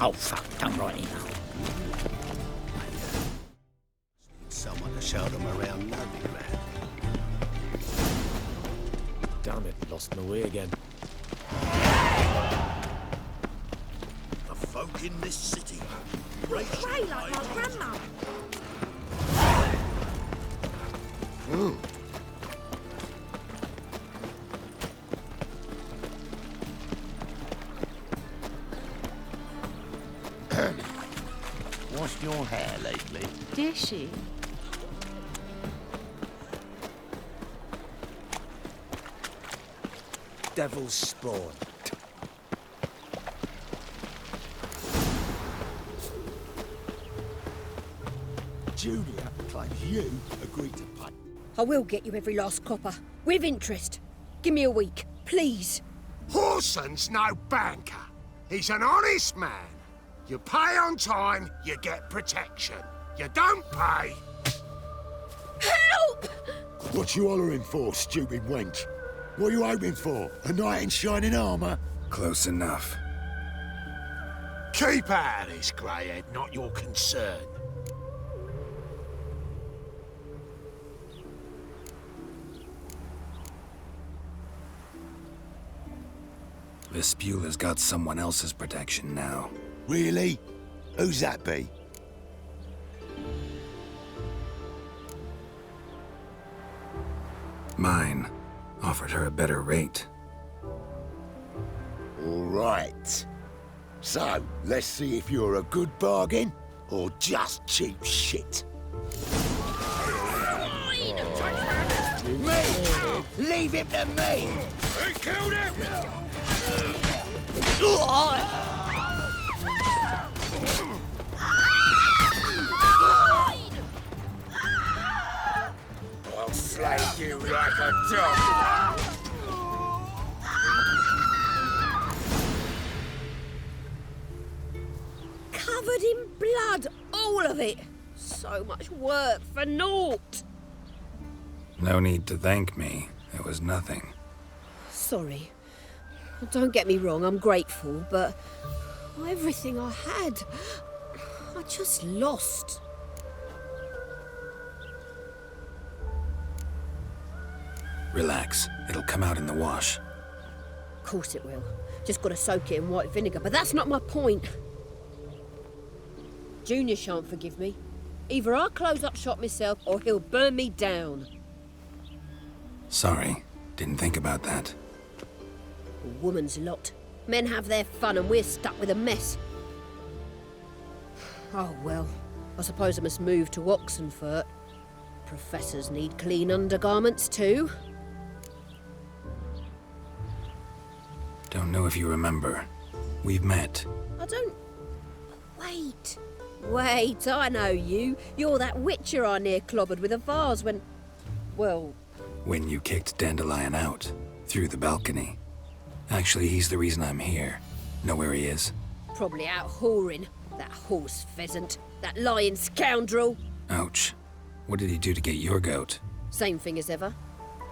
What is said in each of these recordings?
Oh, fuck, come right in. Someone to show them around Novigrad. Damn it, lost my way again. The folk in this city. Pray like my grandma. Washed your hair lately? Did she? Devil's spawn. Julia claims you agreed to pay. I will get you every last copper, with interest. Give me a week, please. Horson's no banker. He's an honest man. You pay on time, you get protection. You don't pay. Help! What you hollering for, stupid wench? What are you hoping for? A knight in shining armour? Close enough. Keep out of this, greyhead, not your concern. Vespula's got someone else's protection now. Really? Who's that be? Mine. Offered her a better rate. All right. So, let's see if you're a good bargain or just cheap shit. Me! Leave him to me! He killed him! I'll slay you like a dog! Covered in blood, all of it. So much work for naught. No need to thank me. It was nothing. Sorry. Don't get me wrong, I'm grateful, but everything I had, I just lost. Relax. It'll come out in the wash. Of course it will. Just gotta soak it in white vinegar, but that's not my point. Junior shan't forgive me. Either I'll close up shop myself or he'll burn me down. Sorry. Didn't think about that. A woman's lot. Men have their fun and we're stuck with a mess. Oh well, I suppose I must move to Oxenfurt. Professors need clean undergarments too. Don't know if you remember. We've met. I don't... Wait. Wait, I know you. You're that witcher I near clobbered with a vase when... Well... When you kicked Dandelion out. Through the balcony. Actually, he's the reason I'm here. Know where he is? Probably out whoring. That horse pheasant. That lying scoundrel. Ouch. What did he do to get your goat? Same thing as ever.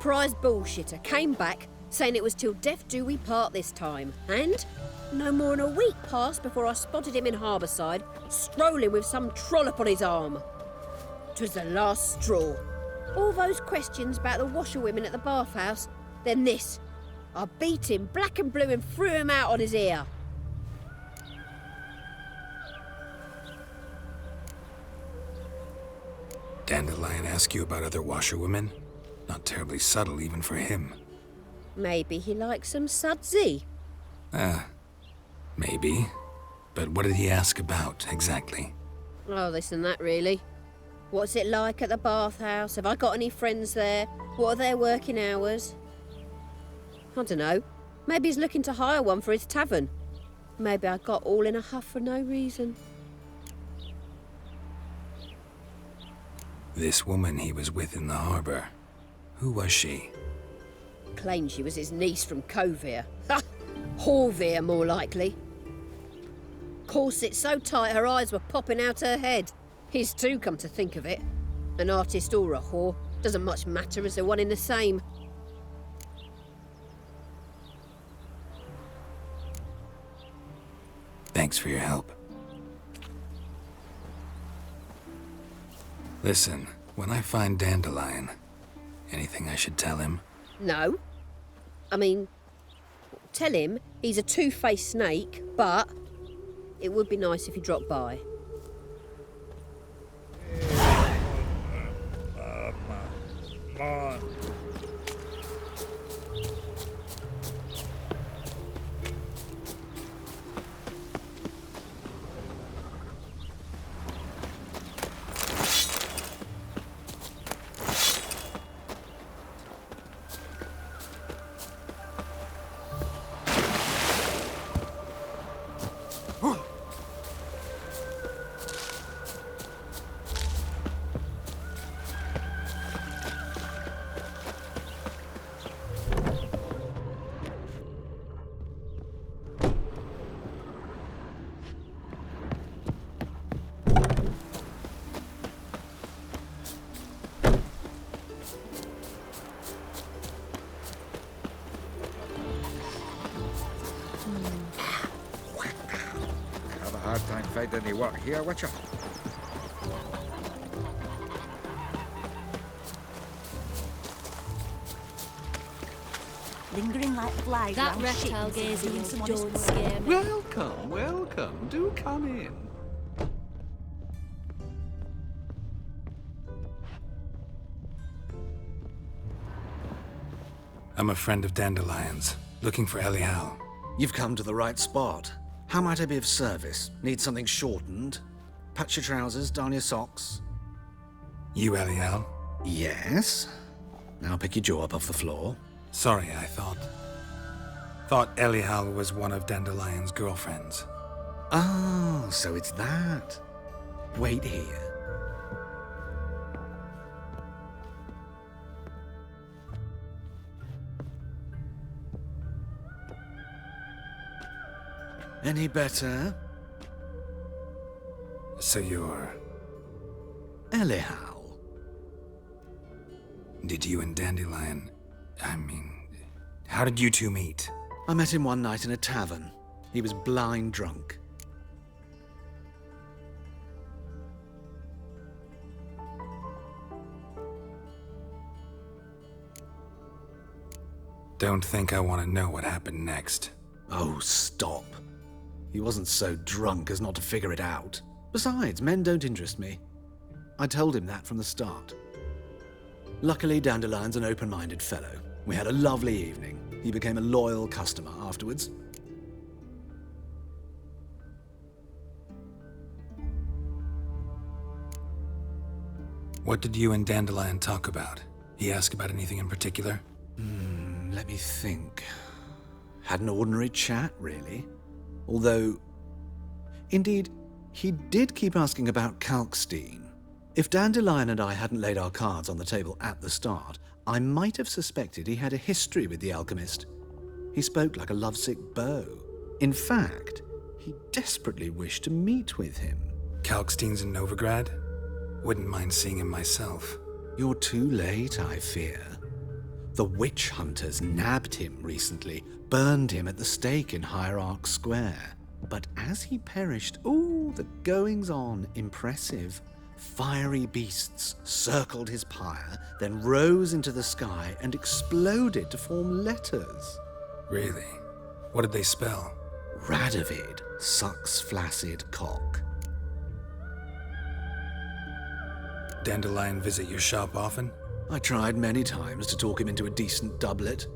Prize bullshitter came back, saying it was till death do we part this time. And no more than a week passed before I spotted him in Harbourside, strolling with some trollop on his arm. 'Twas the last straw. All those questions about the washerwomen at the bathhouse, then this. I beat him black and blue and threw him out on his ear. Dandelion ask you about other washerwomen? Not terribly subtle even for him. Maybe he likes some sudsy. Maybe. But what did he ask about, exactly? Oh, this and that, really. What's it like at the bathhouse? Have I got any friends there? What are their working hours? I don't know. Maybe he's looking to hire one for his tavern. Maybe I got all in a huff for no reason. This woman he was with in the harbour. Who was she? Claimed she was his niece from Kovir. Ha! Horvir, more likely. Corset so tight her eyes were popping out her head. His too, come to think of it. An artist or a whore. Doesn't much matter as they're one in the same. Thanks for your help. Listen, when I find Dandelion, anything I should tell him? No. I mean, tell him he's a two-faced snake, but it would be nice if he dropped by. Have a hard time finding any work here, Witcher. Lingering like flies. That around reptile ships, gazing doing into some don't honest scare work. me. Welcome, welcome. Do come in. I'm a friend of Dandelion's, looking for Elial. You've come to the right spot. How might I be of service? Need something shortened? Patch your trousers, darn your socks. You Elial? Yes. Now pick your jaw up off the floor. Sorry, I thought Elial was one of Dandelion's girlfriends. Oh, so it's that. Wait here. Any better? So you're... Elial. Did you and Dandelion... how did you two meet? I met him one night in a tavern. He was blind drunk. Don't think I want to know what happened next. Oh, stop. He wasn't so drunk as not to figure it out. Besides, men don't interest me. I told him that from the start. Luckily, Dandelion's an open-minded fellow. We had a lovely evening. He became a loyal customer afterwards. What did you and Dandelion talk about? He asked about anything in particular? Let me think. Had an ordinary chat, really. Although, indeed, he did keep asking about Kalkstein. If Dandelion and I hadn't laid our cards on the table at the start, I might have suspected he had a history with the alchemist. He spoke like a lovesick beau. In fact, he desperately wished to meet with him. Kalkstein's in Novigrad? Wouldn't mind seeing him myself. You're too late, I fear. The witch hunters nabbed him recently, burned him at the stake in Hierarch Square. But as he perished, the goings-on, impressive. Fiery beasts circled his pyre, then rose into the sky and exploded to form letters. Really? What did they spell? Radovid sucks flaccid cock. Dandelion visit your shop often? I tried many times to talk him into a decent doublet.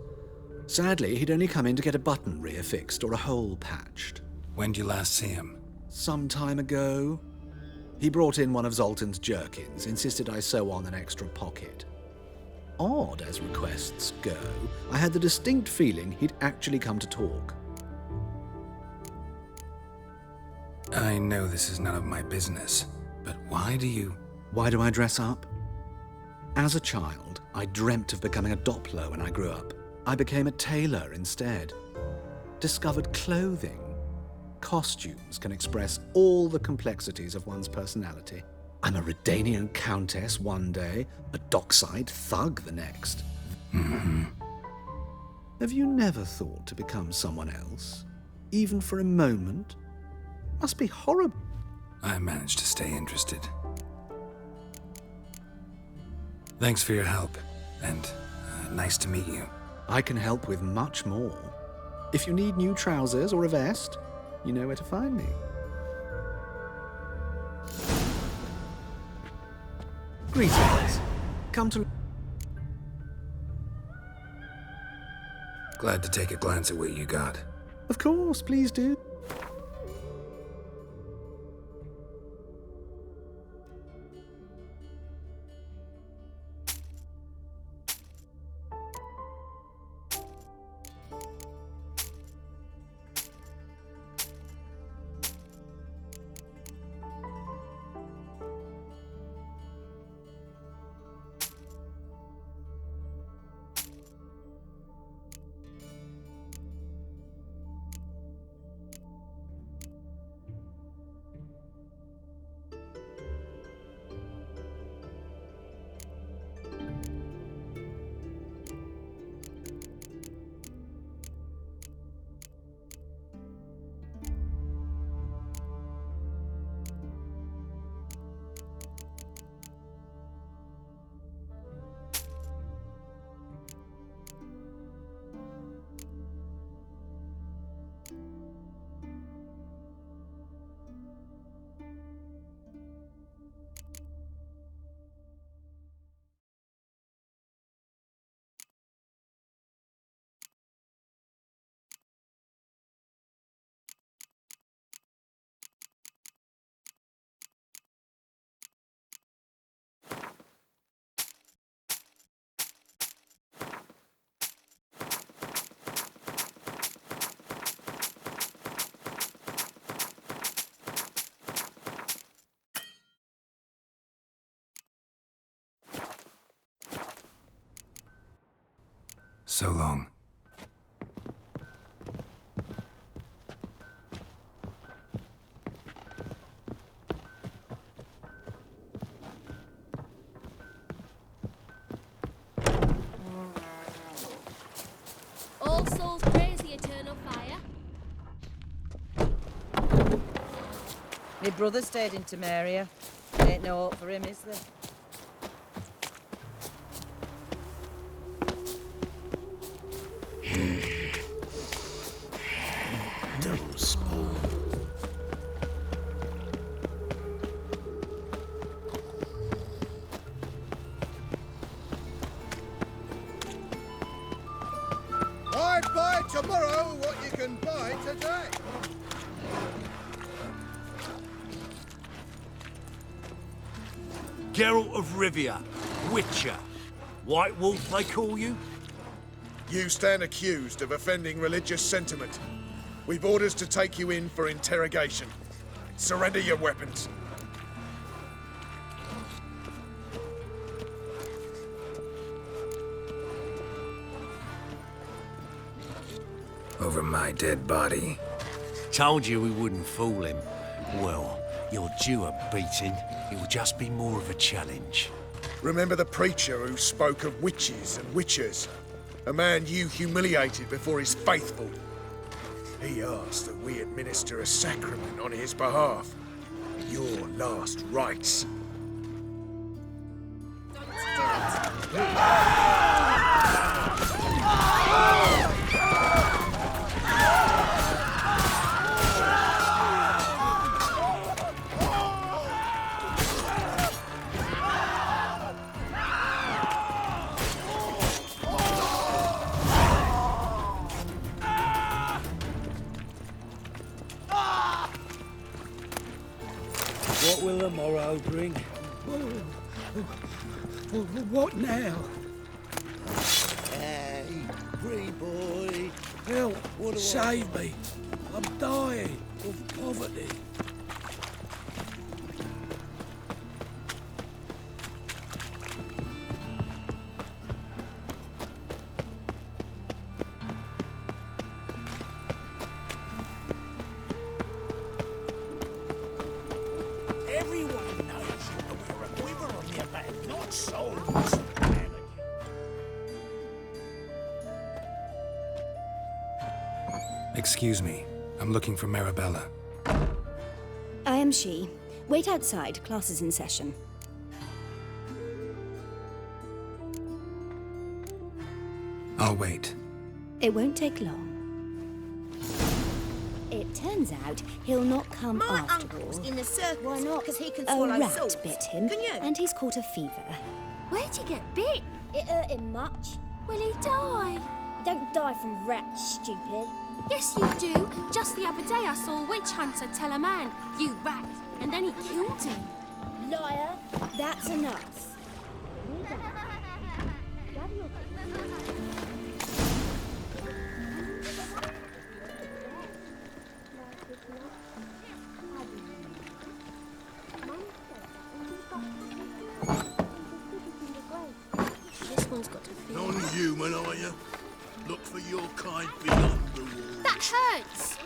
Sadly, he'd only come in to get a button reaffixed or a hole patched. When did you last see him? Some time ago. He brought in one of Zoltan's jerkins, insisted I sew on an extra pocket. Odd as requests go, I had the distinct feeling he'd actually come to talk. I know this is none of my business, but why do I dress up? As a child, I dreamt of becoming a Doppler when I grew up. I became a tailor instead. Discovered clothing. Costumes can express all the complexities of one's personality. I'm a Redanian countess one day, a dockside thug the next. Have you never thought to become someone else? Even for a moment? Must be horrible. I managed to stay interested. Thanks for your help, and nice to meet you. I can help with much more. If you need new trousers or a vest, you know where to find me. Greetings. Come to... Glad to take a glance at what you got. Of course, please do. So long. All souls praise the eternal fire. My brother stayed in Temeria. Ain't no hope for him, is there? Double spawn. I buy tomorrow what you can buy today. Geralt of Rivia, Witcher. White Wolf, they call you? You stand accused of offending religious sentiment. We've orders to take you in for interrogation. Surrender your weapons. Over my dead body. Told you we wouldn't fool him. Well, you're due a beating. It will just be more of a challenge. Remember the preacher who spoke of witches and witchers? A man you humiliated before his faithful. He asked that we administer a sacrament on his behalf. Your last rites. What will the morrow bring? What now? Hey, free boy. Help! Save me! I'm dying of poverty. Everyone knows you to wear a quiver on your back, not souls. Excuse me. I'm looking for Marabella. I am she. Wait outside. Class is in session. I'll wait. It won't take long. It turns out he'll not come after all. In the circus. Why not? Because he can A swallow rat salt. bit him, Can you? and he's caught a fever. Where'd he get bit? It hurt him much. Will he die? You don't die from rats, stupid. Yes, you do. Just the other day I saw a witch hunter tell a man, "You rat," and then he killed him. Liar, that's enough. This one's got to be. Non-human, are you? Look for your kind beyond the wall. That hurts!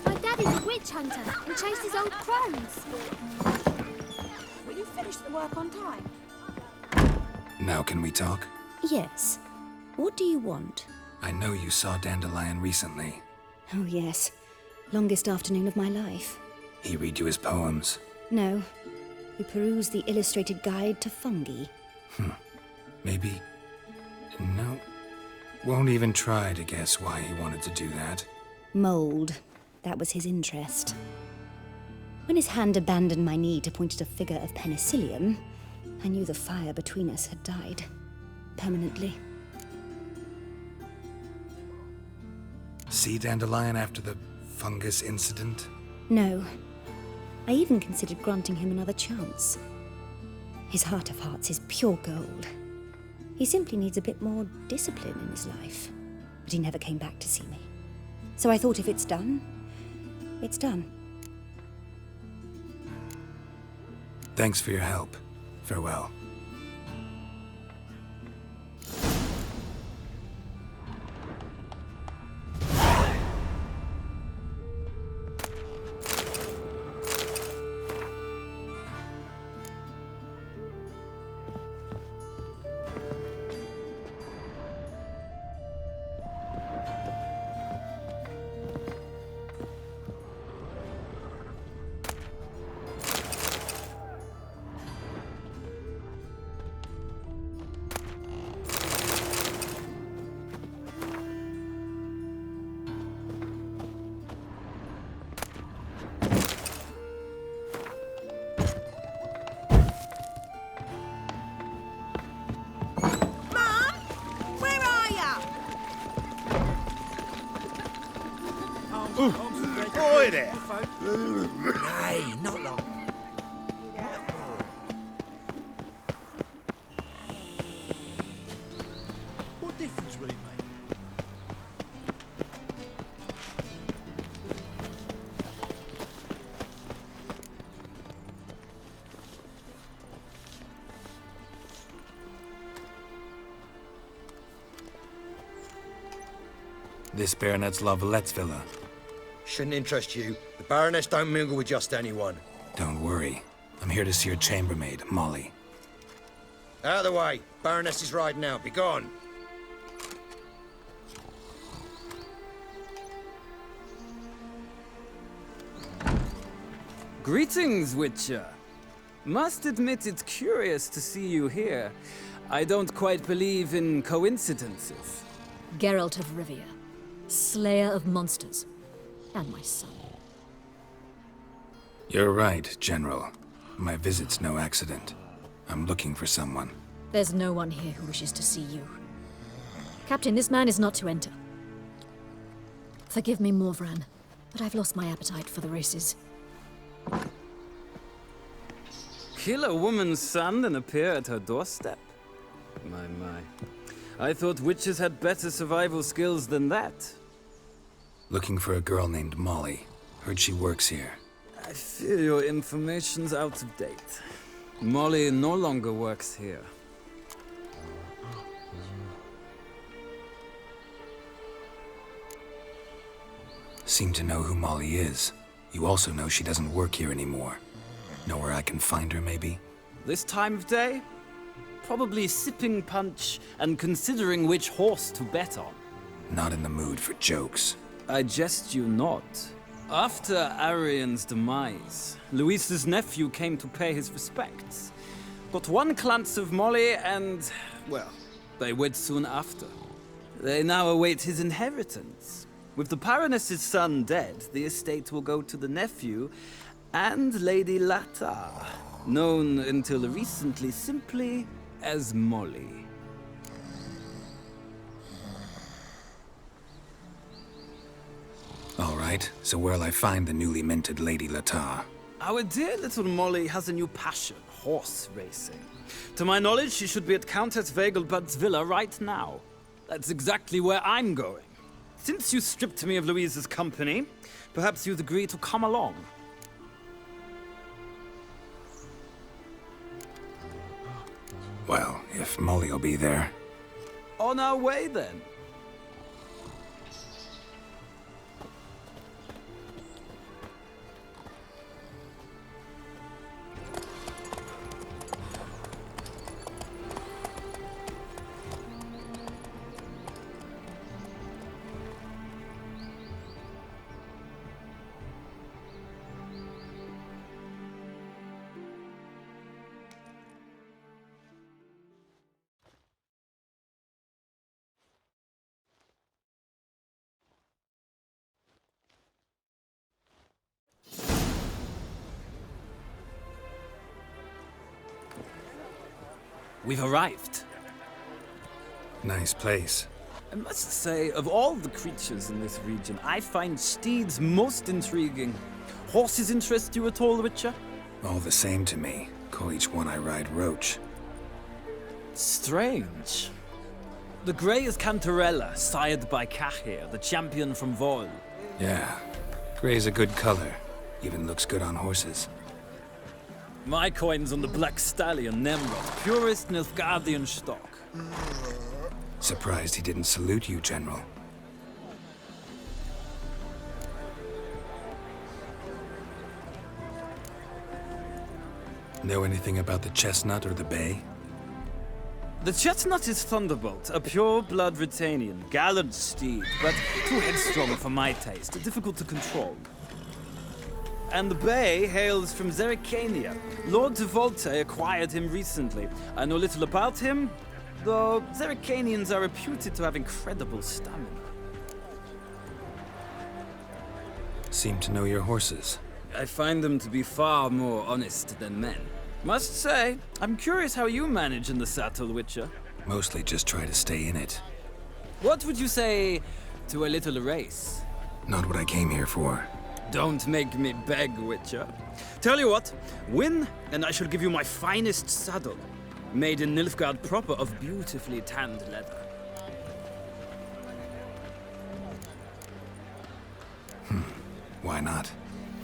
My dad is a witch hunter and chases old crones. Will you finish the work on time? Now can we talk? Yes. What do you want? I know you saw Dandelion recently. Oh, yes. Longest afternoon of my life. He read you his poems. No. We perused the illustrated guide to fungi. Maybe... No. Won't even try to guess why he wanted to do that. Mold. That was his interest. When his hand abandoned my knee to point at a figure of penicillium, I knew the fire between us had died. Permanently. See Dandelion after the fungus incident? No. I even considered granting him another chance. His heart of hearts is pure gold. He simply needs a bit more discipline in his life. But he never came back to see me. So I thought if it's done, it's done. Thanks for your help. Farewell. Boy there! Hey, not long. What difference will it make? This Baronet's Lavallette's villa. Shouldn't interest you. The Baroness don't mingle with just anyone. Don't worry. I'm here to see your chambermaid, Molly. Out of the way. Baroness is riding out. Be gone. Greetings, Witcher. Must admit it's curious to see you here. I don't quite believe in coincidences. Geralt of Rivia, slayer of monsters, and my son. You're right, General. My visit's no accident. I'm looking for someone. There's no one here who wishes to see you. Captain, this man is not to enter. Forgive me, Morvran, but I've lost my appetite for the races. Kill a woman's son and appear at her doorstep? My. I thought witches had better survival skills than that. Looking for a girl named Molly. Heard she works here. I fear your information's out of date. Molly no longer works here. Seem to know who Molly is. You also know she doesn't work here anymore. Know where I can find her, maybe? This time of day? Probably sipping punch and considering which horse to bet on. Not in the mood for jokes. I jest you not. After Arian's demise, Luis's nephew came to pay his respects. got one glance of Molly and, well, they wed soon after. They now await his inheritance. With the Baroness's son dead, the estate will go to the nephew and Lady Latta, known until recently simply as Molly. All right, so where'll I find the newly minted Lady Latta? Our dear little Molly has a new passion, horse racing. To my knowledge, she should be at Countess Vegelbud's villa right now. That's exactly where I'm going. Since you stripped me of Louise's company, perhaps you'd agree to come along. Well, if Molly'll be there. On our way, then. We've arrived. Nice place. I must say, of all the creatures in this region, I find steeds most intriguing. Horses interest you at all, Witcher? All the same to me. Call each one I ride Roach. Strange. The grey is Cantarella, sired by Cahir, the champion from Vol. Yeah. Gray's a good color. Even looks good on horses. My coin's on the Black Stallion, Nemrod, purest Nilfgaardian stock. Surprised he didn't salute you, General. Know anything about the chestnut or the bay? The chestnut is Thunderbolt, a pure-blood Britannian, gallant steed, but too headstrong for my taste, difficult to control. And the bay hails from Zerrikania. Lord de Volte acquired him recently. I know little about him, though Zerrikanians are reputed to have incredible stamina. Seem to know your horses. I find them to be far more honest than men. Must say, I'm curious how you manage in the saddle, Witcher. Mostly just try to stay in it. What would you say to a little race? Not what I came here for. Don't make me beg, Witcher. Tell you what, win, and I shall give you my finest saddle. Made in Nilfgaard proper of beautifully tanned leather. Why not?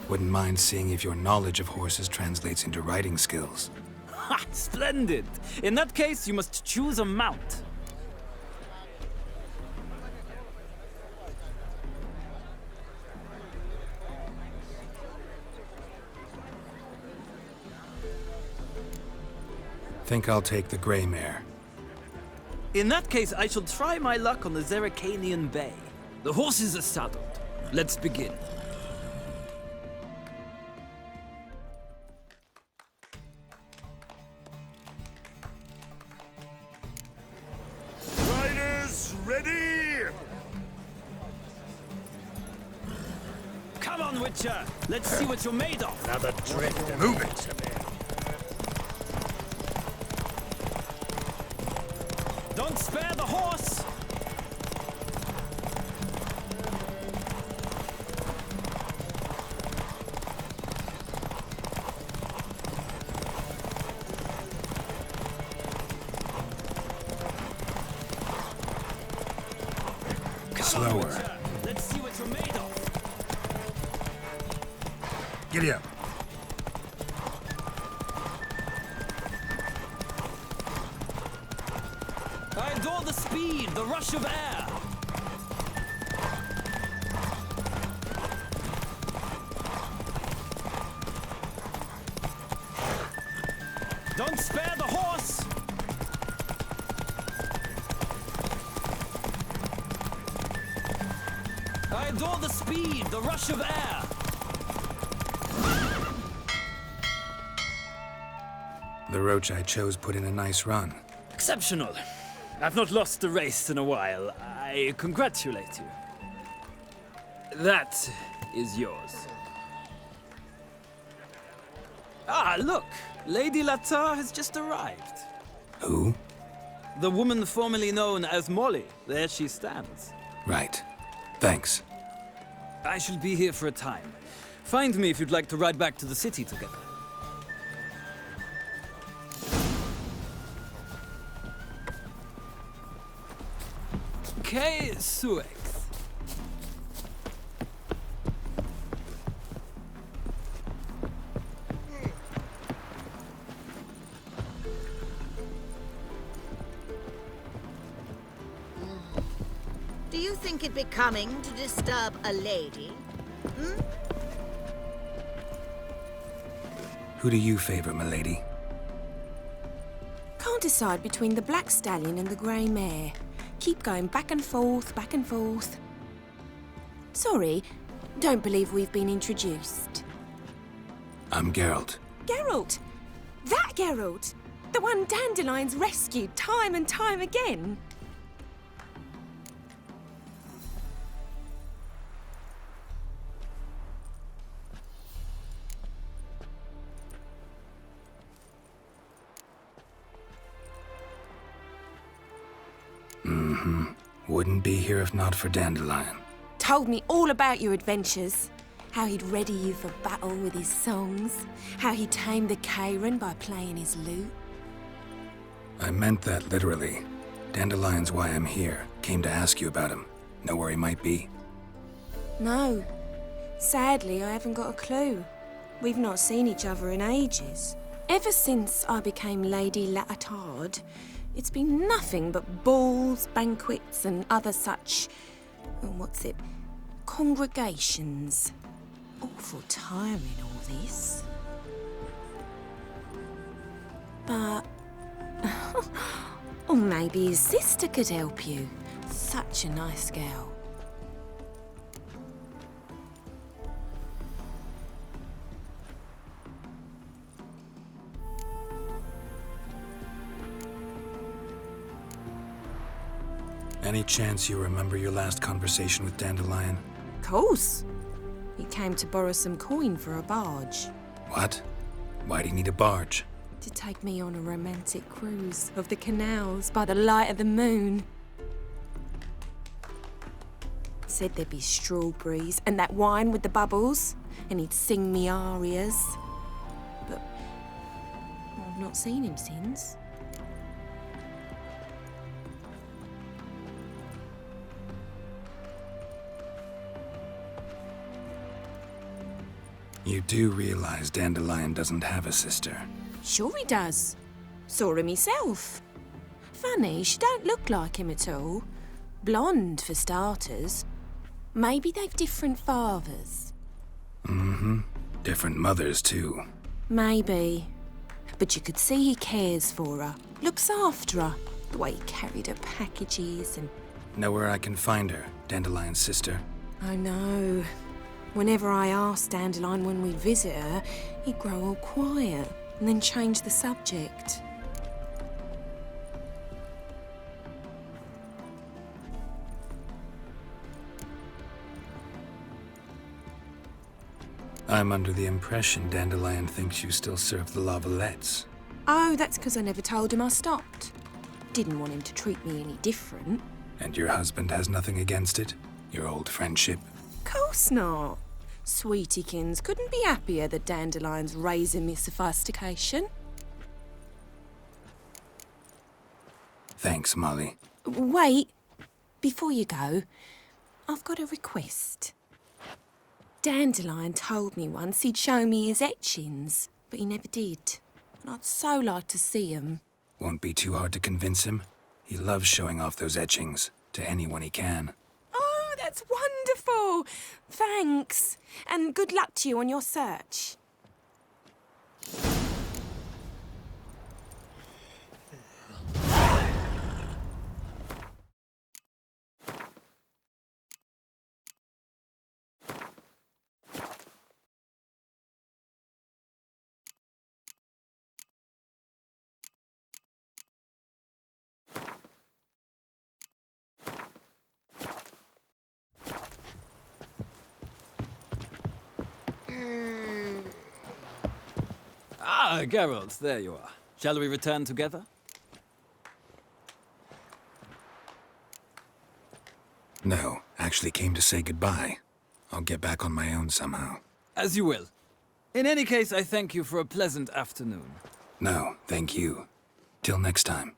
Wouldn't mind seeing if your knowledge of horses translates into riding skills. Ha! Splendid! In that case, you must choose a mount. Think I'll take the gray mare. In that case, I shall try my luck on the Zerrikanian Bay. The horses are saddled. Let's begin. Riders, ready! Come on, Witcher! Let's see what you're made of! Another drift. Move it! Don't spare the horse! Slower. Let's see what you're made of. Giddy up. I adore the speed, the rush of air. Don't spare the horse. I adore the speed, the rush of air. The roach I chose put in a nice run. Exceptional. I've not lost a race in a while. I congratulate you. That is yours. Ah, look! Lady Latar has just arrived. Who? The woman formerly known as Molly. There she stands. Right. Thanks. I shall be here for a time. Find me if you'd like to ride back to the city together. Okay, Suex. Do you think it becoming to disturb a lady? Hmm? Who do you favor, milady? Can't decide between the black stallion and the grey mare. Keep going back and forth, back and forth. Sorry, don't believe we've been introduced. I'm Geralt. Geralt! That Geralt! The one Dandelion's rescued time and time again. Wouldn't be here if not for Dandelion. Told me all about your adventures. How he'd ready you for battle with his songs. How he tamed the Karen by playing his lute. I meant that literally. Dandelion's why I'm here. Came to ask you about him. Know where he might be? No. Sadly, I haven't got a clue. We've not seen each other in ages. Ever since I became Lady Latard, it's been nothing but balls, banquets, and other such... congregations. Awful tiring, all this. But... or maybe his sister could help you. Such a nice girl. Any chance you remember your last conversation with Dandelion? Course. He came to borrow some coin for a barge. What? Why do you need a barge? To take me on a romantic cruise of the canals by the light of the moon. Said there'd be strawberries and that wine with the bubbles, and he'd sing me arias. But I've not seen him since. You do realize Dandelion doesn't have a sister. Sure he does. Saw him myself. Funny, she don't look like him at all. Blonde, for starters. Maybe they've different fathers. Mm-hmm. Different mothers, too. Maybe. But you could see he cares for her. Looks after her. The way he carried her packages and... Know where I can find her, Dandelion's sister? I know. Whenever I asked Dandelion when we'd visit her, he'd grow all quiet and then change the subject. I'm under the impression Dandelion thinks you still serve the Lavalettes. Oh, that's because I never told him I stopped. Didn't want him to treat me any different. And your husband has nothing against it? Your old friendship? Course not. Sweetiekins couldn't be happier that Dandelion's raising me sophistication. Thanks, Molly. Wait. Before you go, I've got a request. Dandelion told me once he'd show me his etchings, but he never did. And I'd so like to see 'em. Won't be too hard to convince him. He loves showing off those etchings to anyone he can. Oh, that's wonderful! Thanks. And good luck to you on your search. Ah, Geralt, there you are. Shall we return together? No, actually came to say goodbye. I'll get back on my own somehow. As you will. In any case, I thank you for a pleasant afternoon. No, thank you. Till next time.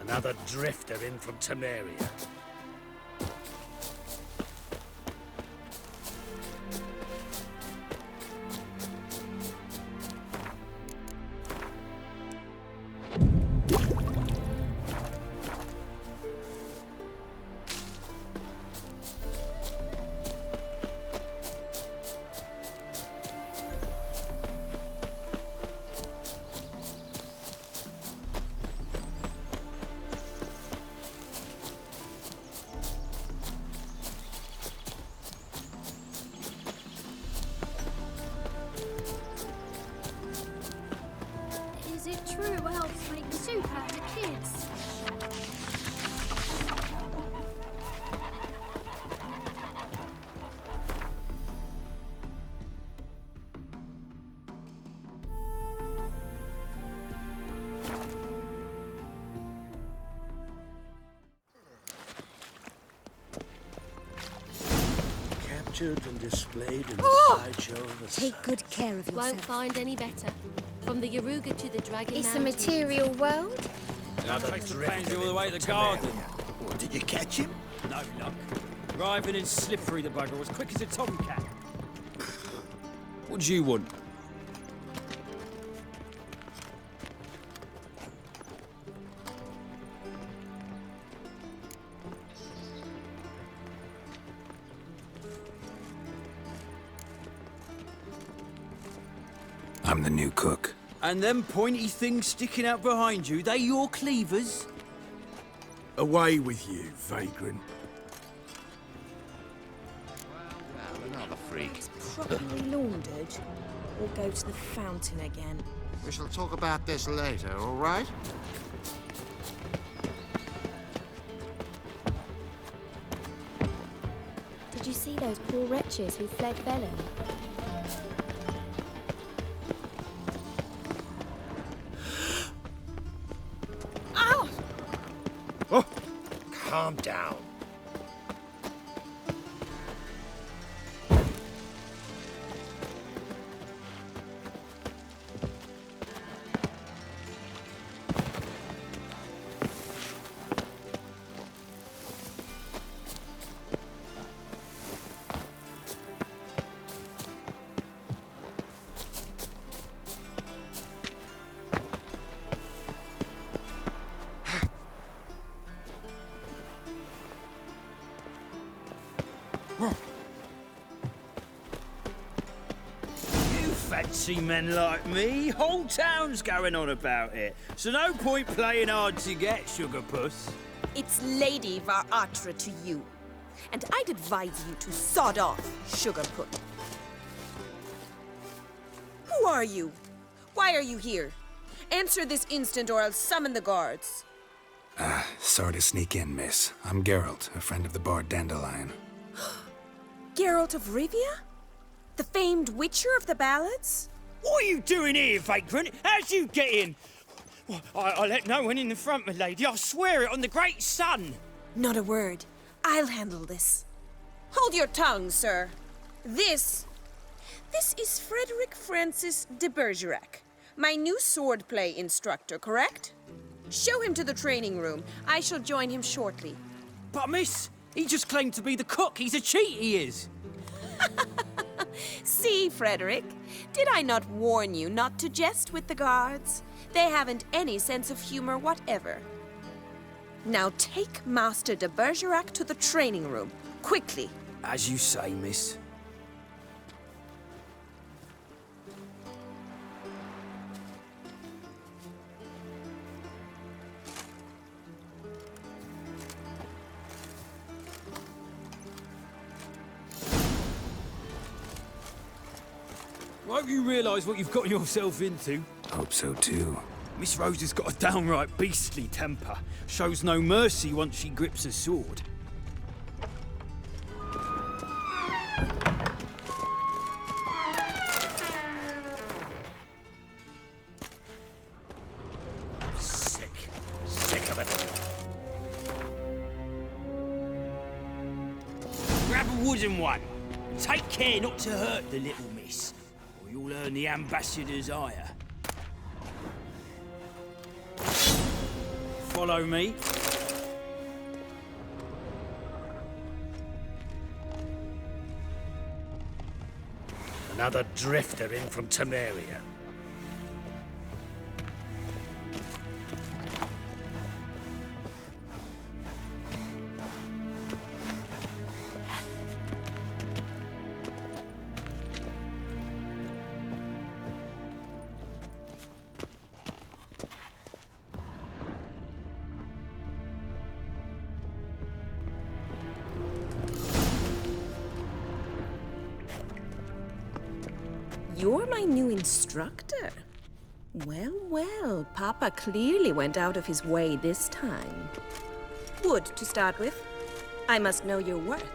Another drifter in from Temeria. Is it true elves make soup out of kids? Captured and displayed in the sideshow of the Take good care of yourself. Won't find any better. From the Yaruga to the Dragon It's a Mountains. material world? Takes the pains all the way to the garden. What, did you catch him? No luck. Writhing and slippery, the bugger, as quick as a tomcat. What do you want? I'm the new cook. And them pointy things sticking out behind you, they your cleavers? Away with you, vagrant. Well, another freak. Properly laundered? Or go to the fountain again? We shall talk about this later, all right? Did you see those poor wretches who fled Velen? Oh, calm down. Fancy men like me, whole town's going on about it. So no point playing hard to get, sugar puss. It's Lady Varatra to you. And I'd advise you to sod off, sugarput. Who are you? Why are you here? Answer this instant or I'll summon the guards. Sorry to sneak in, miss. I'm Geralt, a friend of the bard Dandelion. Geralt of Rivia? The famed witcher of the ballads? What are you doing here, vagrant? How'd you get in? Well, I let no one in the front, my lady. I swear it on the great sun. Not a word. I'll handle this. Hold your tongue, sir. This is Frederick Francis de Bergerac, my new swordplay instructor, correct? Show him to the training room. I shall join him shortly. But miss, he just claimed to be the cook. He's a cheat, he is. See, Frederick. Did I not warn you not to jest with the guards? They haven't any sense of humor whatever. Now take Master de Bergerac to the training room, quickly. As you say, miss. Won't you realise what you've gotten yourself into? Hope so too. Miss Rose has got a downright beastly temper. Shows no mercy once she grips a sword. Sick of it. Grab a wooden one. Take care not to hurt the little miss, or you'll earn the ambassador's ire. Follow me. Another drifter in from Temeria. You're my new instructor. Well, well, Papa clearly went out of his way this time. Wood, to start with. I must know your worth.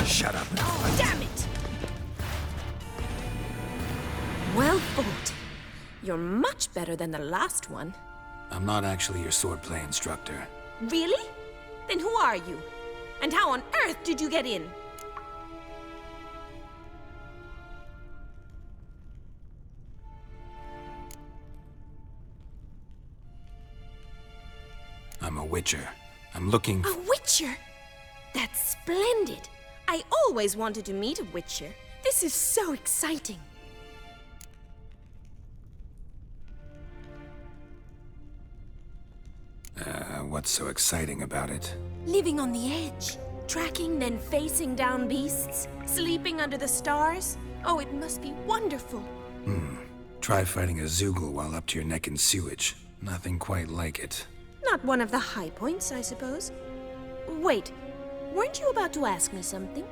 Shut up. Oh, damn it! Well fought. You're much better than the last one. I'm not actually your swordplay instructor. Really? Then who are you? And how on earth did you get in? I'm a witcher. I'm looking A witcher? That's splendid. I always wanted to meet a witcher. This is so exciting. What's so exciting about it? Living on the edge. Tracking, then facing down beasts. Sleeping under the stars. Oh, it must be wonderful. Try fighting a Zoogle while up to your neck in sewage. Nothing quite like it. Not one of the high points, I suppose. Wait, weren't you about to ask me something?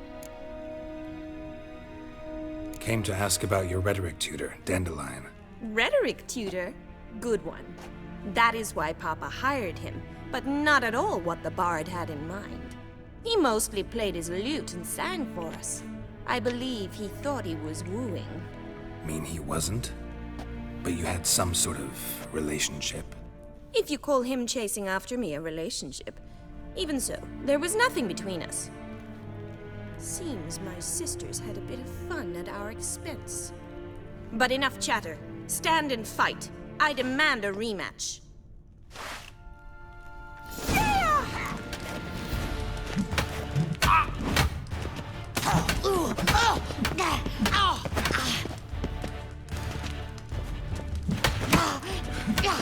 Came to ask about your rhetoric tutor, Dandelion. Rhetoric tutor? Good one. That is why Papa hired him, but not at all what the bard had in mind. He mostly played his lute and sang for us. I believe he thought he was wooing. Mean he wasn't? But you had some sort of relationship? If you call him chasing after me a relationship. Even so, there was nothing between us. Seems my sisters had a bit of fun at our expense. But enough chatter. Stand and fight. I demand a rematch.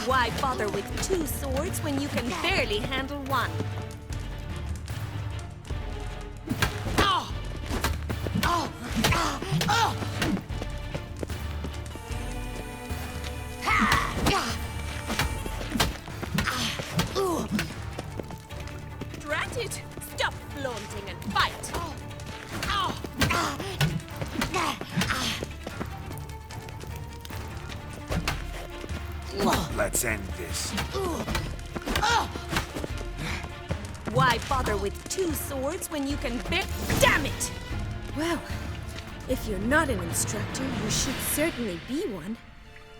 Why bother with two swords when you can barely handle one? it! Stop flaunting and fight! Let's end this. Why bother with two swords when you can bear— Damn it! Well, if you're not an instructor, you should certainly be one.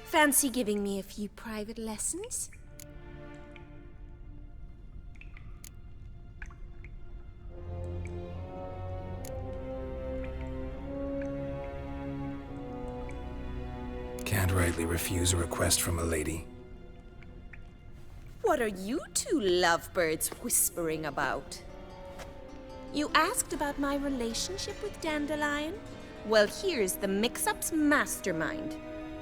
Fancy giving me a few private lessons? Can't rightly refuse a request from a lady. What are you two lovebirds whispering about? You asked about my relationship with Dandelion? Well, here's the mix-up's mastermind.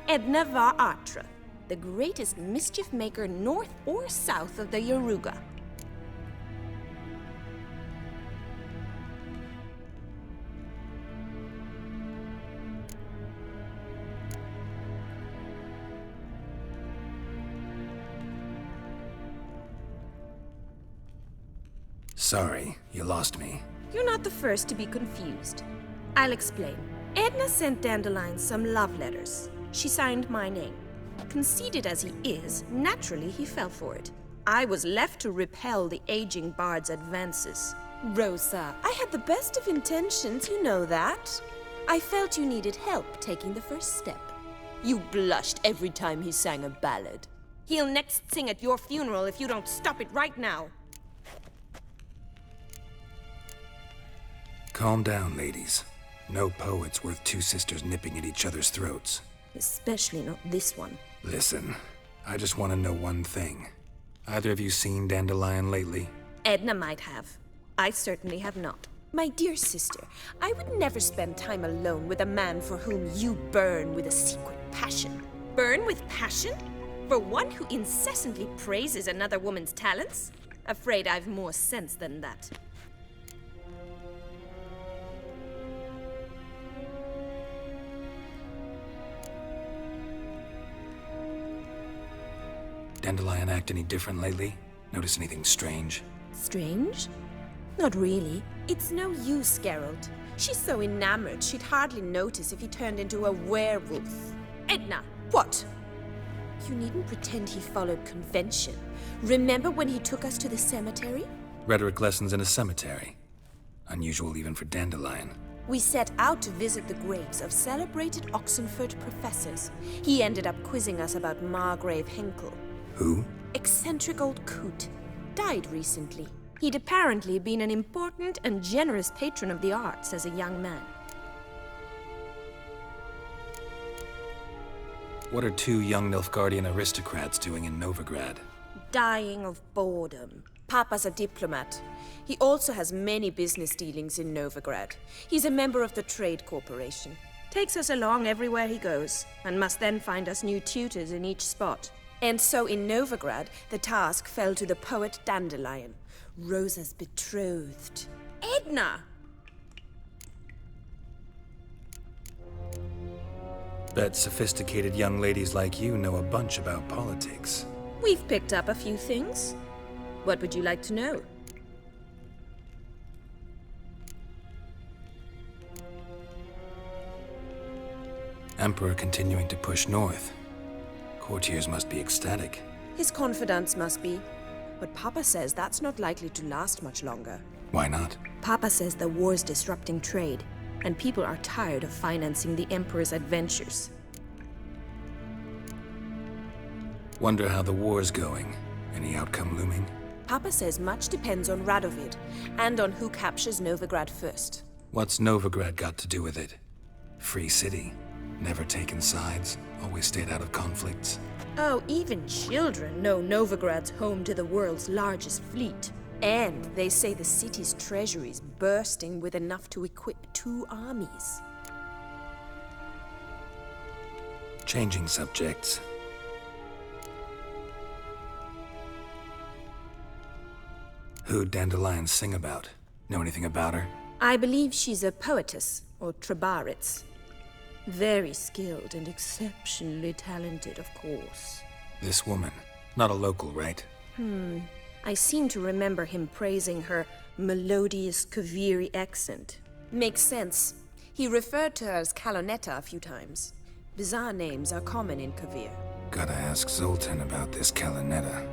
Edna Va Atra, the greatest mischief maker north or south of the Yaruga. Sorry, you lost me. You're not the first to be confused. I'll explain. Edna sent Dandelion some love letters. She signed my name. Conceited as he is, naturally he fell for it. I was left to repel the aging bard's advances. Rosa, I had the best of intentions, you know that. I felt you needed help taking the first step. You blushed every time he sang a ballad. He'll next sing at your funeral if you don't stop it right now. Calm down, ladies. No poet's worth two sisters nipping at each other's throats. Especially not this one. Listen, I just want to know one thing. Either of you seen Dandelion lately? Edna might have. I certainly have not. My dear sister, I would never spend time alone with a man for whom you burn with a secret passion. Burn with passion? For one who incessantly praises another woman's talents? Afraid I've more sense than that. Dandelion act any different lately? Notice anything strange? Strange? Not really. It's no use, Geralt. She's so enamored she'd hardly notice if he turned into a werewolf. Edna! What? You needn't pretend he followed convention. Remember when he took us to the cemetery? Rhetoric lessons in a cemetery. Unusual even for Dandelion. We set out to visit the graves of celebrated Oxenford professors. He ended up quizzing us about Margrave Henkel. Who? Eccentric old coot. Died recently. He'd apparently been an important and generous patron of the arts as a young man. What are two young Nilfgaardian aristocrats doing in Novigrad? Dying of boredom. Papa's a diplomat. He also has many business dealings in Novigrad. He's a member of the Trade Corporation. Takes us along everywhere he goes, and must then find us new tutors in each spot. And so in Novigrad, the task fell to the poet Dandelion, Rosa's betrothed. Edna! Bet sophisticated young ladies like you know a bunch about politics. We've picked up a few things. What would you like to know? Emperor continuing to push north. Courtiers must be ecstatic. His confidants must be. But Papa says that's not likely to last much longer. Why not? Papa says the war's disrupting trade, and people are tired of financing the Emperor's adventures. Wonder how the war's going. Any outcome looming? Papa says much depends on Radovid, and on who captures Novigrad first. What's Novigrad got to do with it? Free city. Never taken sides. Always stayed out of conflicts. Oh, even children know Novigrad's home to the world's largest fleet. And they say the city's treasury's bursting with enough to equip 2 armies. Changing subjects. Who'd Dandelion sing about? Know anything about her? I believe she's a poetess, or Trebaritz. Very skilled and exceptionally talented, of course. This woman. Not a local, right? I seem to remember him praising her melodious Kaviri accent. Makes sense. He referred to her as Kalonetta a few times. Bizarre names are common in Kavir. Gotta ask Zoltan about this Kalonetta.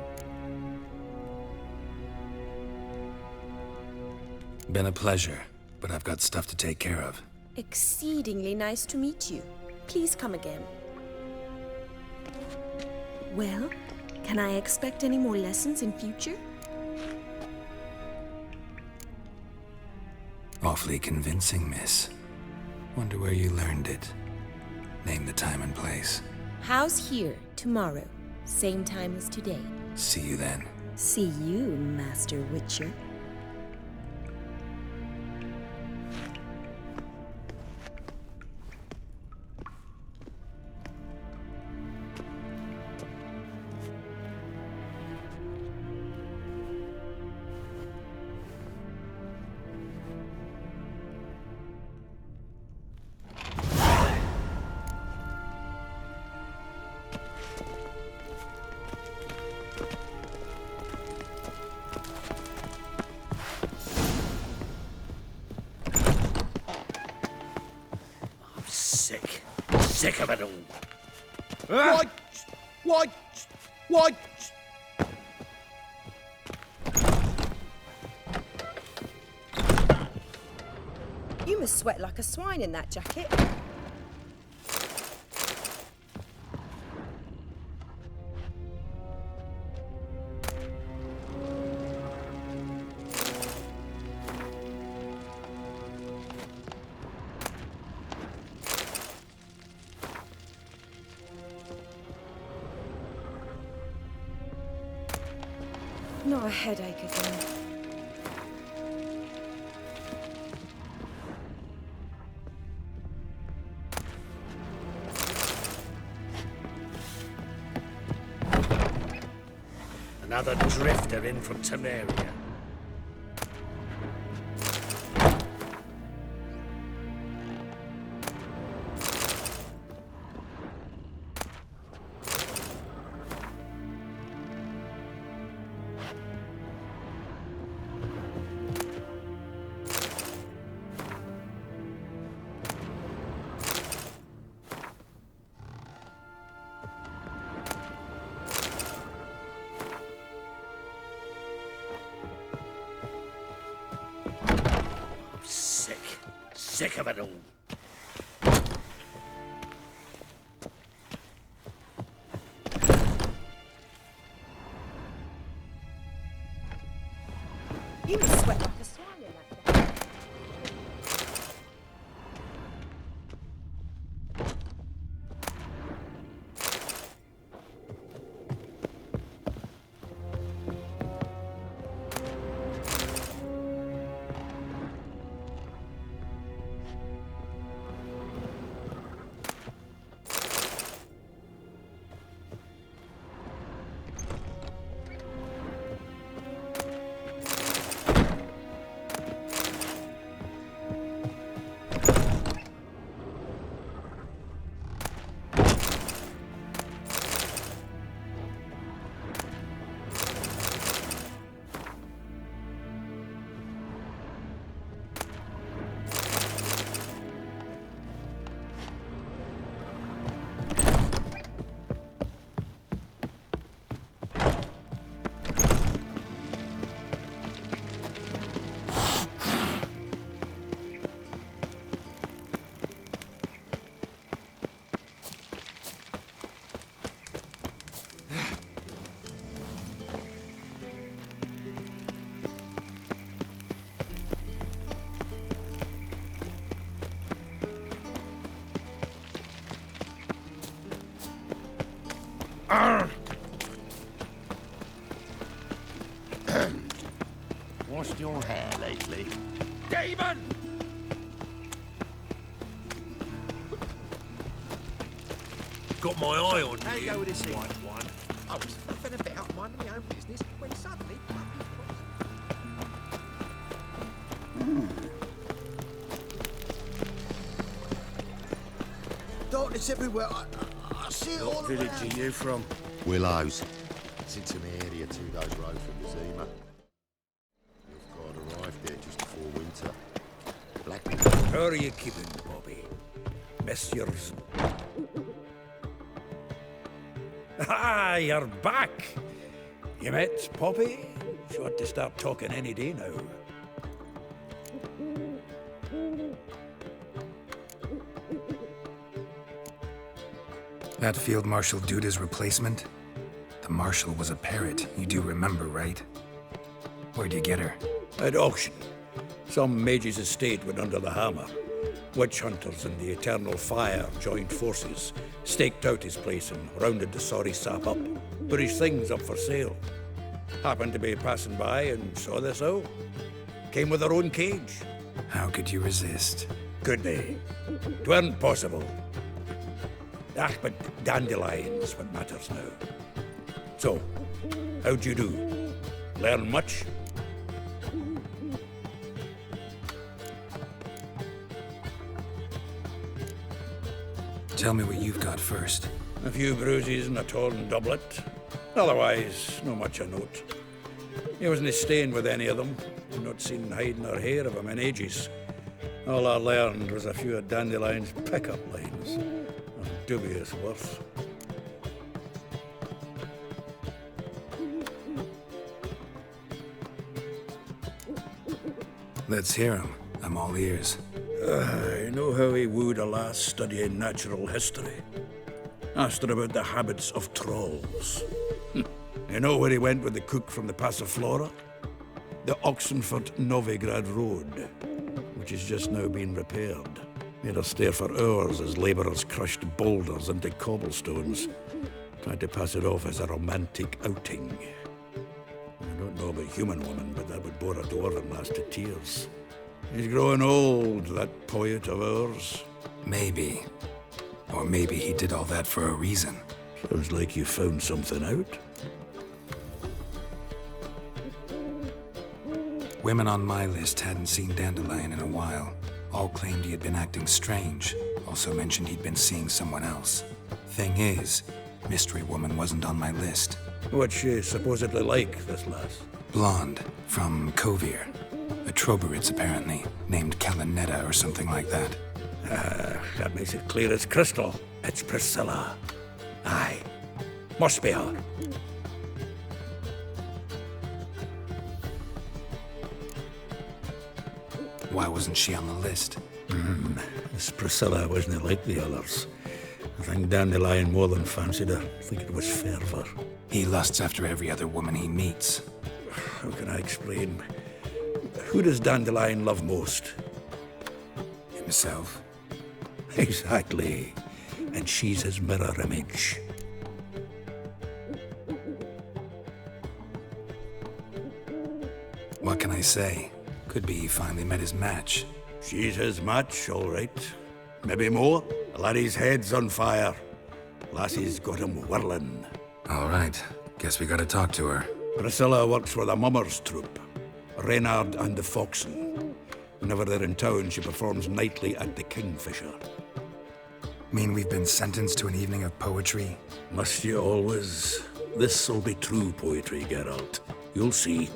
Been a pleasure, but I've got stuff to take care of. Exceedingly nice to meet you. Please come again. Well, can I expect any more lessons in future? Awfully convincing, miss. Wonder where you learned it. Name the time and place. House here, tomorrow. Same time as today. See you then. See you, Master Witcher. Sick of it all. What? You must sweat like a swine in that jacket. Not a headache again. Another drifter in from Temeria. Sick of it all. You must sweat like a swine in that jacket. Washed your hair lately? Demon! Got my eye on How you. go with this here? White one. I was flipping about, minding my own business, when suddenly... Darkness everywhere. I see it all What village around. are you from? Willows. It's in an area 2 days' road from the Zima. You've got arrived How are you keeping, Bobby? Messieurs. Ah, you're back! You met Poppy? She ought to start talking any day now. That Field Marshal Duda's replacement? The Marshal was a parrot, you do remember, right? Where'd you get her? At auction. Some mage's estate went under the hammer. Witch hunters and the Eternal Fire joined forces, staked out his place and rounded the sorry sap up, put his things up for sale. Happened to be passing by and saw this out. Came with their own cage. How could you resist? Could they? 'Tweren't possible. Ah, but Dandelion's what matters now. So, how'd you do? Learn much? Tell me what you've got first. A few bruises and a torn doublet. Otherwise, no much a note. He wasn't staying with any of them. I've not seen hide nor hair of him in ages. All I learned was a few of Dandelion's pickup lines. Of dubious worth. Let's hear him. I'm all ears. I know how he wooed a lass studying natural history. Asked her about the habits of trolls. You know where he went with the cook from the Passiflora? The Oxenford-Novigrad Road, which is just now being repaired. Made her stare for hours as labourers crushed boulders into cobblestones, trying to pass it off as a romantic outing. I don't know about human woman, but that would bore a dwarven lass to tears. He's growing old, that poet of ours. Maybe. Or maybe he did all that for a reason. Sounds like you found something out. Women on my list hadn't seen Dandelion in a while. All claimed he had been acting strange. Also mentioned he'd been seeing someone else. Thing is, Mystery Woman wasn't on my list. What's she supposedly like, this lass? Blonde, from Kovir. A Troberitz, apparently, named Kalinetta or something like that. That makes it clear as crystal. It's Priscilla. Aye. Must be her. Why wasn't she on the list? This Priscilla wasn't like the others. I think Dandelion more than fancied her. I think it was fervour. He lusts after every other woman he meets. How can I explain? Who does Dandelion love most? Himself. Exactly. And she's his mirror image. What can I say? Could be he finally met his match. She's his match, all right. Maybe more. The laddie's head's on fire. Lassie's got him whirling. All right. Guess we gotta talk to her. Priscilla works for the Mummers troupe. Reynard and the Foxen. Whenever they're in town, she performs nightly at the Kingfisher. Mean we've been sentenced to an evening of poetry? Must you always? This'll be true poetry, Geralt. You'll see.